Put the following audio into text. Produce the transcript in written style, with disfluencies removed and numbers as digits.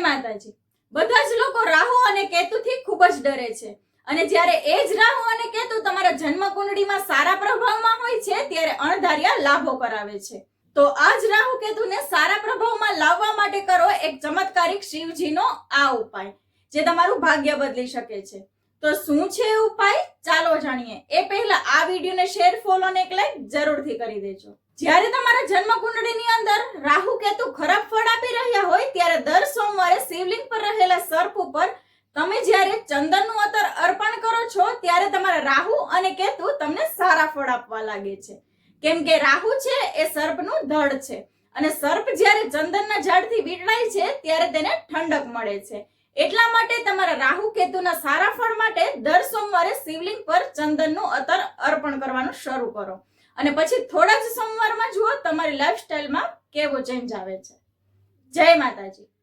માતાજી। બધા જ લોકો રાહુ અને કેતુથી ખૂબ જ ડરે છે અને જ્યારે એ જ રાહુ અને કેતુ તમારા જન્મ કુંડળીમાં સારા પ્રભાવમાં હોય છે ત્યારે અણધાર્યા લાભો કરાવે છે। તો આ જ રાહુ કેતુને સારા પ્રભાવમાં લાવવા માટે કરો એક ચમત્કારિક શિવજીનો આ ઉપાય જે તમારું ભાગ્ય બદલી શકે છે। તો શું છે એ ઉપાય ચાલો જાણીએ। એ પહેલા આ વિડીયોને શેર, ફોલો અને એક લાઈક જરૂરથી કરી દેજો। જ્યારે તમારા જન્મ કુંડળીની અંદર રાહુ કેતુ ખરાબ ફળ આપી રહ્યા હોય ત્યારે દર સોમવારે શિવલિંગ પર રહેલા સર્પ ઉપર તમે જ્યારે ચંદનનું અત્તર અર્પણ કરો છો ત્યારે તમારા રાહુ અને કેતુ તમને સારા ફળ આપવા લાગે છે। કેમ કે રાહુ છે એ સર્પનું ધડ છે અને સર્પ જ્યારે ચંદનના ઝાડથી વીંટળાય છે ત્યારે તેને ઠંડક મળે છે। એટલા માટે તમારા રાહુ કેતુના સારા ફળ માટે દર સોમવારે શિવલિંગ પર ચંદનનું અત્તર અર્પણ કરવાનું શરૂ કરો અને પછી થોડા જ સોમવારમાં જુઓ તમારી લાઈફસ્ટાઈલમાં કેવો ચેન્જ આવે છે। જય માતાજી।